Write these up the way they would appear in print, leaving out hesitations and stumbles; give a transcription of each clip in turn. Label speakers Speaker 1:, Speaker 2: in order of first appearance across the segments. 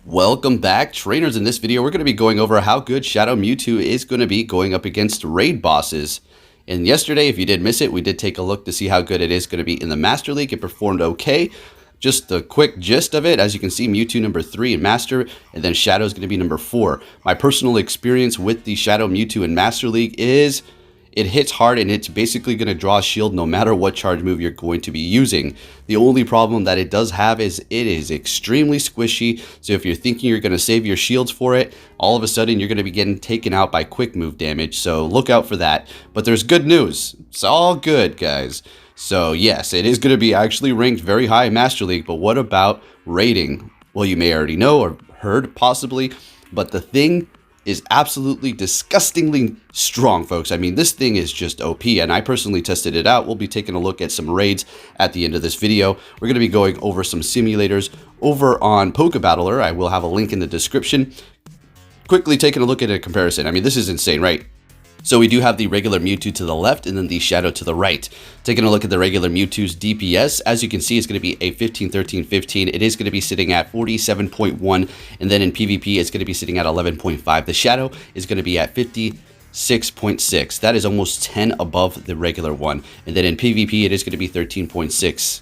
Speaker 1: Welcome back, trainers. In this video, we're going to be going over how good Shadow Mewtwo is going to be going up against raid bosses. And yesterday, if you did miss it, we did take a look to see how good it is going to be in the Master League. It performed okay. Just the quick gist of it, as you can see, Mewtwo number 3 in Master, and then Shadow is going to be number 4. My personal experience with the Shadow Mewtwo in Master League is it hits hard and it's basically going to draw a shield no matter what charge move you're going to be using. The only problem that it does have is it is extremely squishy, so if you're thinking you're going to save your shields for it, all of a sudden you're going to be getting taken out by quick move damage, so look out for that. But there's good news. It's all good, guys. So yes, it is going to be actually ranked very high in Master League, but what about rating? Well, you may already know or heard possibly, but the thing is absolutely disgustingly strong, folks. I mean, this thing is just OP, and I personally tested it out. We'll be taking a look at some raids at the end of this video. We're going to be going over some simulators over on Pokebatter. I will have a link in the description. Quickly taking a look at a comparison. I mean, this is insane, right? So we do have the regular Mewtwo to the left and then the Shadow to the right. Taking a look at the regular Mewtwo's DPS, as you can see, it's going to be a 15, 13, 15. It is going to be sitting at 47.1, and then in PvP, it's going to be sitting at 11.5. The Shadow is going to be at 56.6. That is almost 10 above the regular one. And then in PvP, it is going to be 13.6.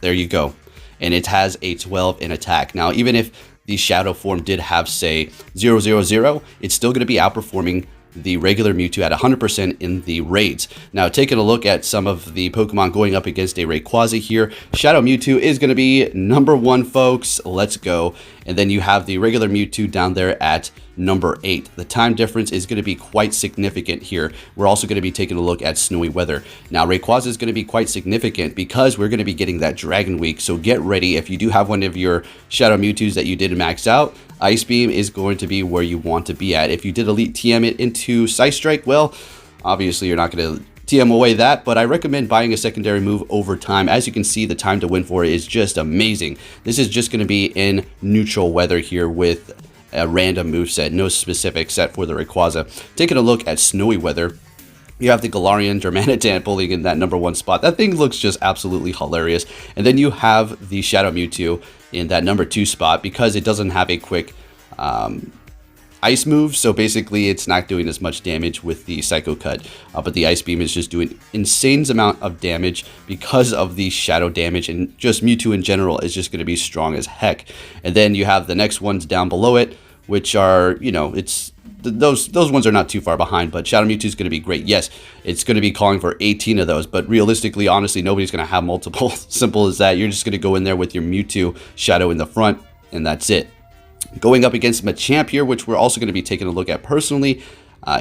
Speaker 1: There you go. And it has a 12 in attack. Now, even if the Shadow form did have, say, 0, 0, 0, it's still going to be outperforming the regular Mewtwo at 100% in the raids. Now, taking a look at some of the Pokemon going up against a Rayquaza here, Shadow Mewtwo is going to be number 1, folks. Let's go. And then you have the regular Mewtwo down there at number 8. The time difference is going to be quite significant here. We're also going to be taking a look at snowy weather. Now, Rayquaza is going to be quite significant because we're going to be getting that Dragon Week. So get ready. If you do have one of your Shadow Mewtwo's that you did max out, Ice Beam is going to be where you want to be at. If you did Elite TM it into Psy Strike, well, obviously you're not going to TM away that, but I recommend buying a secondary move over time. As you can see, the time to win for it is just amazing. This is just going to be in neutral weather here with a random moveset, no specific set for the Rayquaza. Taking a look at snowy weather, you have the Galarian Darmanitan pulling in that number 1 spot. That thing looks just absolutely hilarious. And then you have the Shadow Mewtwo in that number 2 spot because it doesn't have a quick ice move. So basically it's not doing as much damage with the Psycho Cut. But the Ice Beam is just doing insane amount of damage because of the shadow damage. And just Mewtwo in general is just going to be strong as heck. And then you have the next ones down below it, which are, you know, it's those ones are not too far behind, but Shadow Mewtwo is going to be great. Yes, it's going to be calling for 18 of those, but realistically, honestly, nobody's going to have multiple. Simple as that. You're just going to go in there with your Mewtwo Shadow in the front, and that's it. Going up against Machamp here, which we're also going to be taking a look at personally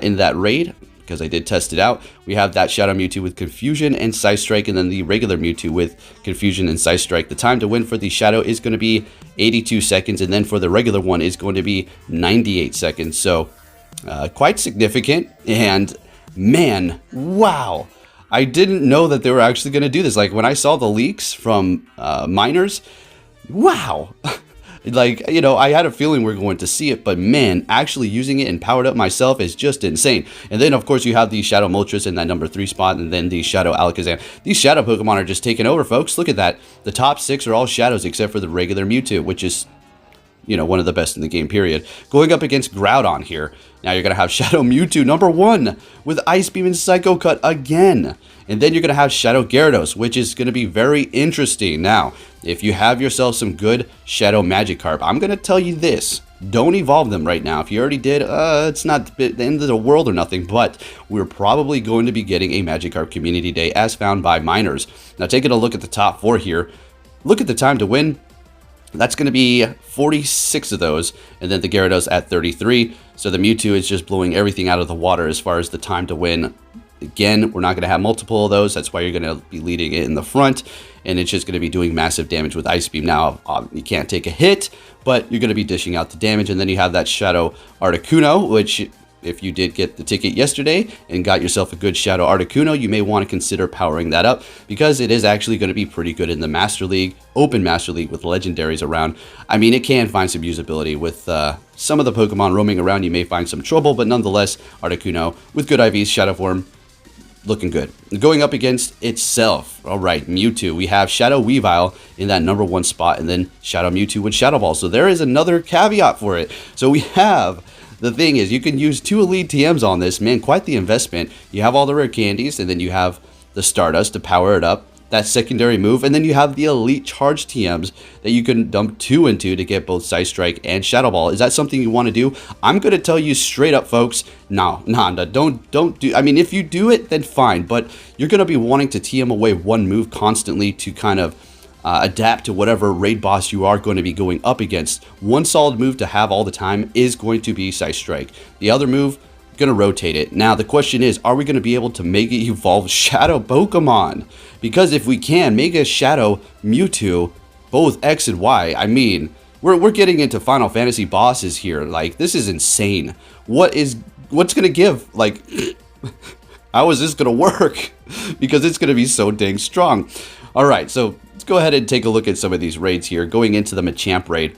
Speaker 1: in that raid, because I did test it out. We have that Shadow Mewtwo with Confusion and Psy Strike, and then the regular Mewtwo with Confusion and Psy Strike. The time to win for the Shadow is going to be 82 seconds, and then for the regular one is going to be 98 seconds. So quite significant, and man, wow. I didn't know that they were actually going to do this. Like, when I saw the leaks from miners, wow. Like, you know, I had a feeling we were going to see it, but man, actually using it and powered up myself is just insane. And then, of course, you have the Shadow Moltres in that number 3 spot, and then the Shadow Alakazam. These Shadow Pokemon are just taking over, folks. Look at that. The top 6 are all Shadows except for the regular Mewtwo, which is, you know, one of the best in the game, period. Going up against Groudon here. Now you're going to have Shadow Mewtwo, number 1, with Ice Beam and Psycho Cut again. And then you're going to have Shadow Gyarados, which is going to be very interesting. Now, if you have yourself some good Shadow Magikarp, I'm going to tell you this. Don't evolve them right now. If you already did, it's not the end of the world or nothing, but we're probably going to be getting a Magikarp Community Day as found by miners. Now, taking a look at the top 4 here, look at the time to win. That's going to be 46 of those, and then the Gyarados at 33. So the Mewtwo is just blowing everything out of the water as far as the time to win. Again, we're not going to have multiple of those. That's why you're going to be leading it in the front, and it's just going to be doing massive damage with Ice Beam. Now, you can't take a hit, but you're going to be dishing out the damage. And then you have that Shadow Articuno, which, if you did get the ticket yesterday and got yourself a good Shadow Articuno, you may want to consider powering that up because it is actually going to be pretty good in the Master League, Open Master League with legendaries around. I mean, it can find some usability with some of the Pokemon roaming around. You may find some trouble, but nonetheless, Articuno with good IVs, Shadow Form, looking good. Going up against itself, all right, Mewtwo. We have Shadow Weavile in that #1 spot, and then Shadow Mewtwo with Shadow Ball. So there is another caveat for it. So we have, the thing is, you can use 2 Elite TMs on this. Man, quite the investment. You have all the rare candies, and then you have the Stardust to power it up. That secondary move, and then you have the Elite Charge TMs that you can dump 2 into to get both Side Strike and Shadow Ball. Is that something you want to do? I'm going to tell you straight up, folks, no, don't do, I mean, if you do it, then fine, but you're going to be wanting to TM away 1 move constantly to kind of adapt to whatever raid boss you are going to be going up against. One solid move to have all the time is going to be Side Strike. The other move, going to rotate it. Now the question is, are we going to be able to Mega Evolve Shadow Pokemon? Because if we can, Mega Shadow Mewtwo, both X and Y, I mean, we're getting into Final Fantasy bosses here. Like, this is insane. What's going to give? Like, how is this going to work? Because it's going to be so dang strong. All right, so let's go ahead and take a look at some of these raids here. Going into the Machamp raid.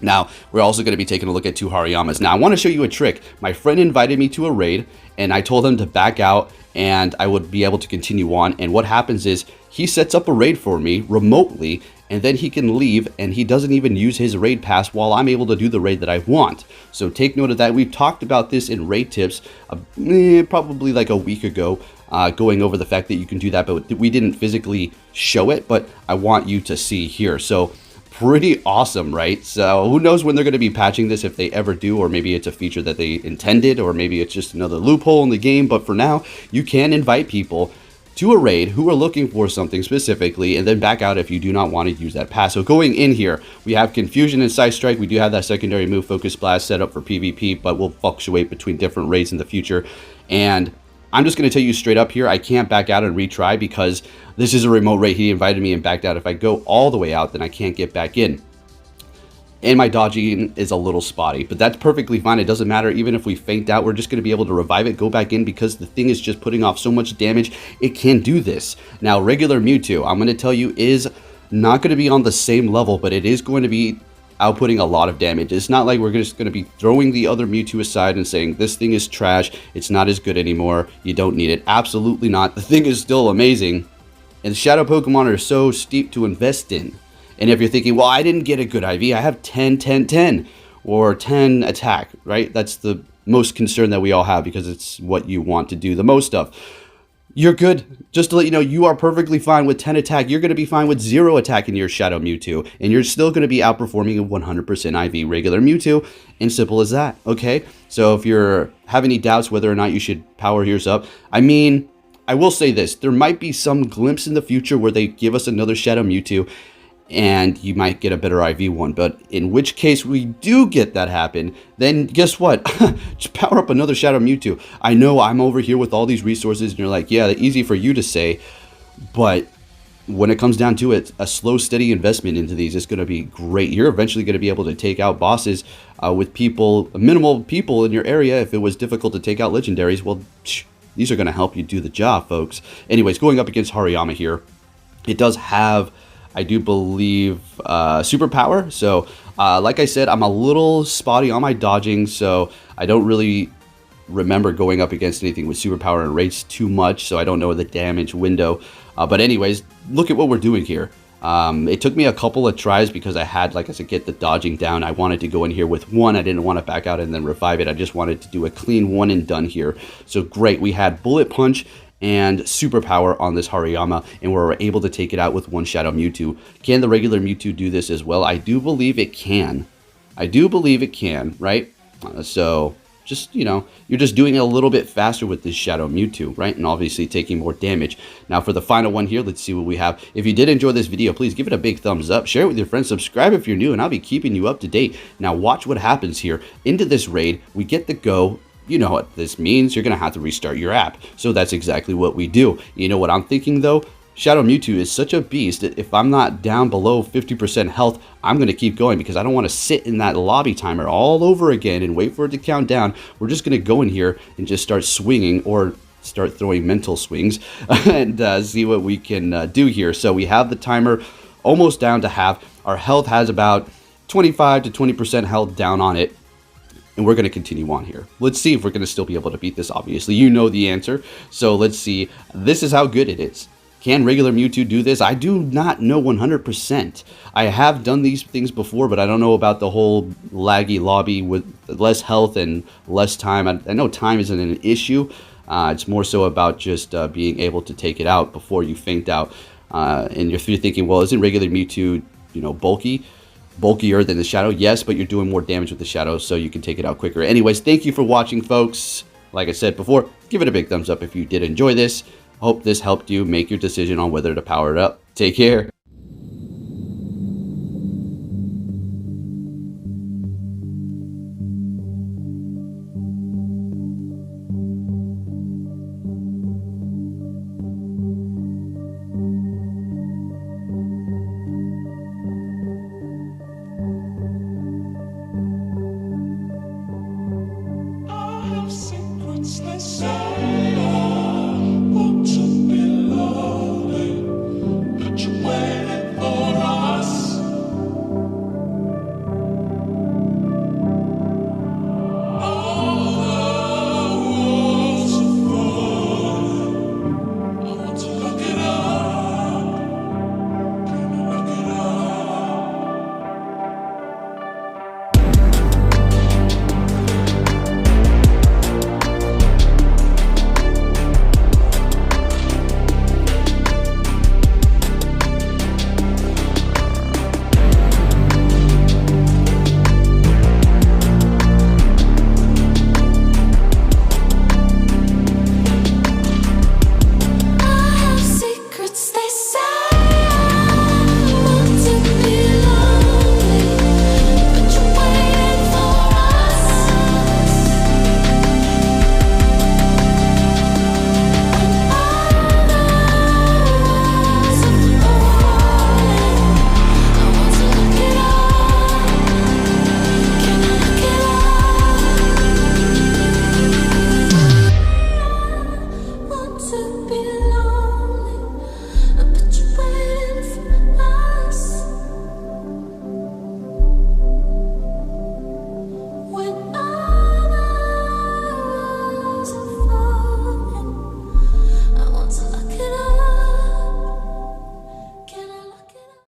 Speaker 1: Now, we're also going to be taking a look at 2 Hariyamas. Now, I want to show you a trick. My friend invited me to a raid, and I told him to back out, and I would be able to continue on. And what happens is, he sets up a raid for me remotely, and then he can leave, and he doesn't even use his raid pass while I'm able to do the raid that I want. So take note of that. We've talked about this in raid tips probably like a week ago, going over the fact that you can do that, but we didn't physically show it, but I want you to see here. So pretty awesome, right? So who knows when they're going to be patching this, if they ever do, or maybe it's a feature that they intended, or maybe it's just another loophole in the game. But for now, you can invite people to a raid who are looking for something specifically, and then back out if you do not want to use that pass. So going in here, we have Confusion and Side Strike. We do have that secondary move, Focus Blast, set up for PvP, but will fluctuate between different raids in the future. And I'm just going to tell you straight up here, I can't back out and retry because this is a remote raid. He invited me and backed out. If I go all the way out, then I can't get back in. And my dodging is a little spotty, but that's perfectly fine. It doesn't matter. Even if we faint out, we're just going to be able to revive it, go back in, because the thing is just putting off so much damage. It can do this. Now, regular Mewtwo, I'm going to tell you, is not going to be on the same level, but it is going to be outputting a lot of damage. It's not like we're just going to be throwing the other Mewtwo aside and saying, this thing is trash, it's not as good anymore, you don't need it. Absolutely not. The thing is still amazing. And Shadow Pokemon are so steep to invest in. And if you're thinking, well, I didn't get a good IV, I have 10, 10, 10, or 10 attack, right? That's the most concern that we all have, because it's what you want to do the most of. You're good. Just to let you know, you are perfectly fine with 10 attack. You're going to be fine with 0 attack in your Shadow Mewtwo, and you're still going to be outperforming a 100% IV regular Mewtwo, and simple as that, okay? So if you're have any doubts whether or not you should power yours up, I mean, I will say this. There might be some glimpse in the future where they give us another Shadow Mewtwo, and you might get a better IV one. But in which case we do get that happen, then guess what? Just power up another Shadow Mewtwo. I know I'm over here with all these resources, and you're like, yeah, easy for you to say, but when it comes down to it, a slow, steady investment into these is going to be great. You're eventually going to be able to take out bosses with minimal people in your area. If it was difficult to take out legendaries, well, these are going to help you do the job, folks. Anyways, going up against Hariyama here, it does have, I do believe, superpower. So, like I said, I'm a little spotty on my dodging, so I don't really remember going up against anything with superpower and raids too much, so I don't know the damage window. But anyways, look at what we're doing here. It took me a couple of tries because I had, like I said, get the dodging down. I wanted to go in here with 1. I didn't want to back out and then revive it. I just wanted to do a clean 1 and done here. So great. We had Bullet Punch and superpower on this Hariyama, and we're able to take it out with 1 Shadow Mewtwo. Can the regular Mewtwo do this as well? I do believe it can. I do believe it can, right? So just, you know, you're just doing it a little bit faster with this Shadow Mewtwo, right? And obviously taking more damage. Now for the final one here, let's see what we have. If you did enjoy this video, please give it a big thumbs up, share it with your friends, subscribe if you're new, and I'll be keeping you up to date. Now watch what happens here. Into this raid, we get the go. You know what this means. You're going to have to restart your app. So that's exactly what we do. You know what I'm thinking, though? Shadow Mewtwo is such a beast that if I'm not down below 50% health, I'm going to keep going because I don't want to sit in that lobby timer all over again and wait for it to count down. We're just going to go in here and just start swinging, or start throwing mental swings and see what we can do here. So we have the timer almost down to half. Our health has about 25 to 20% health down on it. and we're going to continue on here. Let's see if we're going to still be able to beat this. Obviously, you know the answer. So let's see. This is how good it is. Can regular Mewtwo do this? I do not know 100%. I have done these things before, but I don't know about the whole laggy lobby with less health and less time. I know time isn't an issue. It's more so about just being able to take it out before you faint out. And if you're thinking, well, isn't regular Mewtwo, bulkier than the Shadow? Yes, but you're doing more damage with the Shadow, so you can take it out quicker. Anyways, thank you for watching, folks. Like I said before, give it a big thumbs up if you did enjoy this. Hope this helped you make your decision on whether to power it up. Take care.